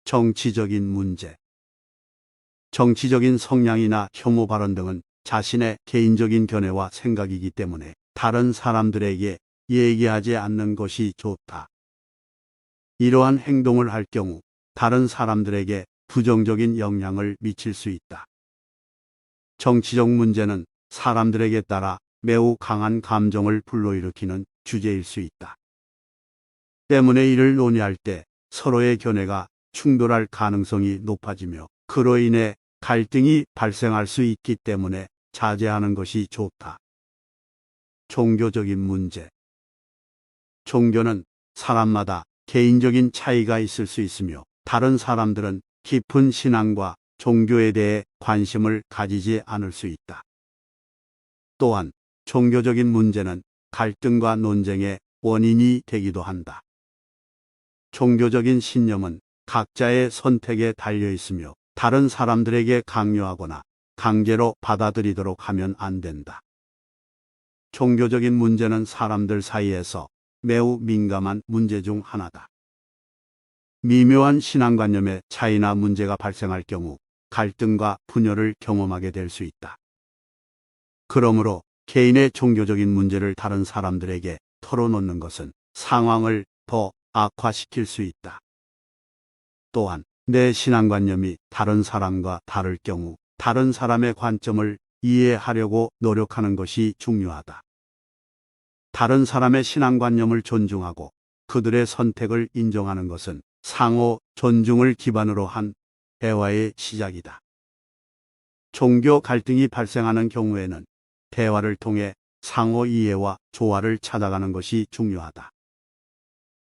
정치적인 문제. 정치적인 성향이나 혐오 발언 등은 자신의 개인적인 견해와 생각이기 때문에 다른 사람들에게 얘기하지 않는 것이 좋다. 이러한 행동을 할 경우 다른 사람들에게 부정적인 영향을 미칠 수 있다. 정치적 문제는 사람들에게 따라 매우 강한 감정을 불러일으키는 주제일 수 있다. 때문에 이를 논의할 때 서로의 견해가 충돌할 가능성이 높아지며 그로 인해 갈등이 발생할 수 있기 때문에 자제하는 것이 좋다. 종교적인 문제. 종교는 사람마다 개인적인 차이가 있을 수 있으며 다른 사람들은 깊은 신앙과 종교에 대해 관심을 가지지 않을 수 있다. 또한 종교적인 문제는 갈등과 논쟁의 원인이 되기도 한다. 종교적인 신념은 각자의 선택에 달려 있으며 다른 사람들에게 강요하거나 강제로 받아들이도록 하면 안 된다. 종교적인 문제는 사람들 사이에서 매우 민감한 문제 중 하나다. 미묘한 신앙관념의 차이나 문제가 발생할 경우 갈등과 분열을 경험하게 될 수 있다. 그러므로 개인의 종교적인 문제를 다른 사람들에게 털어놓는 것은 상황을 더 악화시킬 수 있다. 또한 내 신앙관념이 다른 사람과 다를 경우 다른 사람의 관점을 이해하려고 노력하는 것이 중요하다. 다른 사람의 신앙관념을 존중하고 그들의 선택을 인정하는 것은 상호 존중을 기반으로 한 대화의 시작이다. 종교 갈등이 발생하는 경우에는 대화를 통해 상호 이해와 조화를 찾아가는 것이 중요하다.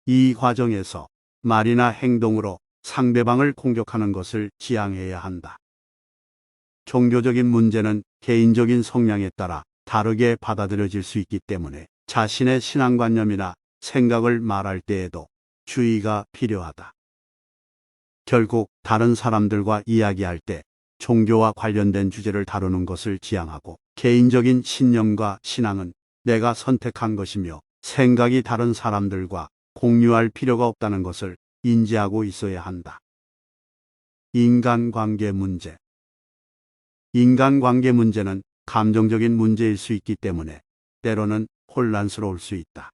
이 과정에서 말이나 행동으로 상대방을 공격하는 것을 지양해야 한다. 종교적인 문제는 개인적인 성향에 따라 다르게 받아들여질 수 있기 때문에 자신의 신앙관념이나 생각을 말할 때에도 주의가 필요하다. 결국 다른 사람들과 이야기할 때 종교와 관련된 주제를 다루는 것을 지향하고 개인적인 신념과 신앙은 내가 선택한 것이며 생각이 다른 사람들과 공유할 필요가 없다는 것을 인지하고 있어야 한다. 인간관계 문제. 인간관계 문제는 감정적인 문제일 수 있기 때문에 때로는 혼란스러울 수 있다.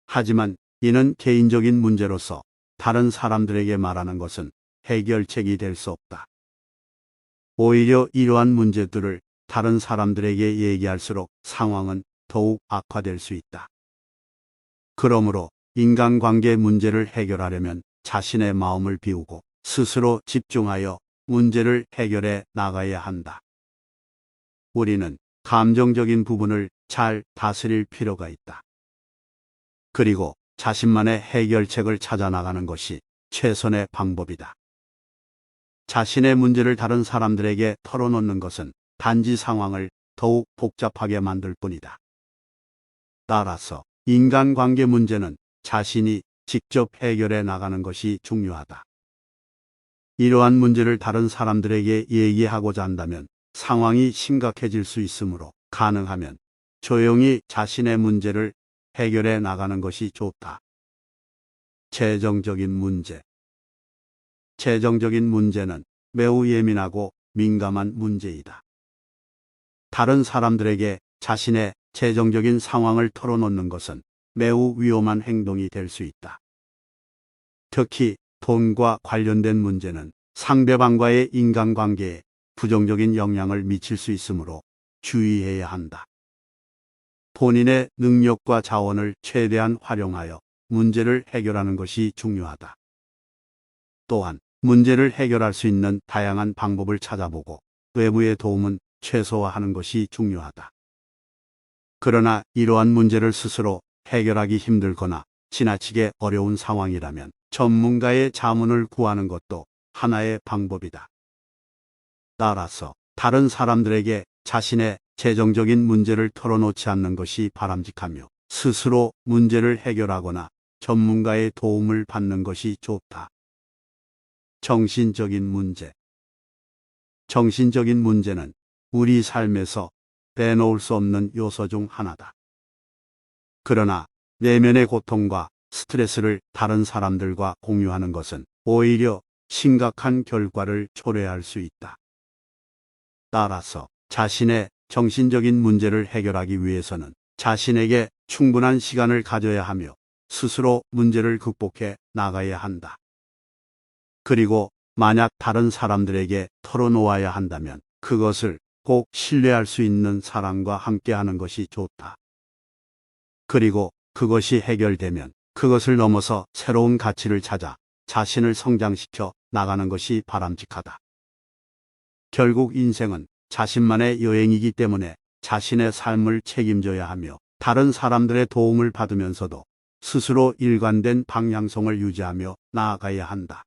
하지만 이는 개인적인 문제로서 다른 사람들에게 말하는 것은 해결책이 될 수 없다. 오히려 이러한 문제들을 다른 사람들에게 얘기할수록 상황은 더욱 악화될 수 있다. 그러므로 인간관계 문제를 해결하려면 자신의 마음을 비우고 스스로 집중하여 문제를 해결해 나가야 한다. 우리는 감정적인 부분을 잘 다스릴 필요가 있다. 그리고 자신만의 해결책을 찾아 나가는 것이 최선의 방법이다. 자신의 문제를 다른 사람들에게 털어놓는 것은 단지 상황을 더욱 복잡하게 만들 뿐이다. 따라서 인간관계 문제는 자신이 직접 해결해 나가는 것이 중요하다. 이러한 문제를 다른 사람들에게 얘기하고자 한다면 상황이 심각해질 수 있으므로 가능하면 조용히 자신의 문제를 해결해 나가는 것이 좋다. 재정적인 문제. 재정적인 문제는 매우 예민하고 민감한 문제이다. 다른 사람들에게 자신의 재정적인 상황을 털어놓는 것은 매우 위험한 행동이 될 수 있다. 특히 돈과 관련된 문제는 상대방과의 인간관계에 부정적인 영향을 미칠 수 있으므로 주의해야 한다. 본인의 능력과 자원을 최대한 활용하여 문제를 해결하는 것이 중요하다. 또한 문제를 해결할 수 있는 다양한 방법을 찾아보고 외부의 도움은 최소화하는 것이 중요하다. 그러나 이러한 문제를 스스로 해결하기 힘들거나 지나치게 어려운 상황이라면 전문가의 자문을 구하는 것도 하나의 방법이다. 따라서 다른 사람들에게 자신의 재정적인 문제를 털어놓지 않는 것이 바람직하며 스스로 문제를 해결하거나 전문가의 도움을 받는 것이 좋다. 정신적인 문제. 정신적인 문제는 우리 삶에서 빼놓을 수 없는 요소 중 하나다. 그러나 내면의 고통과 스트레스를 다른 사람들과 공유하는 것은 오히려 심각한 결과를 초래할 수 있다. 따라서 자신의 정신적인 문제를 해결하기 위해서는 자신에게 충분한 시간을 가져야 하며 스스로 문제를 극복해 나가야 한다. 그리고 만약 다른 사람들에게 털어놓아야 한다면 그것을 꼭 신뢰할 수 있는 사람과 함께 하는 것이 좋다. 그리고 그것이 해결되면 그것을 넘어서 새로운 가치를 찾아 자신을 성장시켜 나가는 것이 바람직하다. 결국 인생은 자신만의 여행이기 때문에 자신의 삶을 책임져야 하며 다른 사람들의 도움을 받으면서도 스스로 일관된 방향성을 유지하며 나아가야 한다.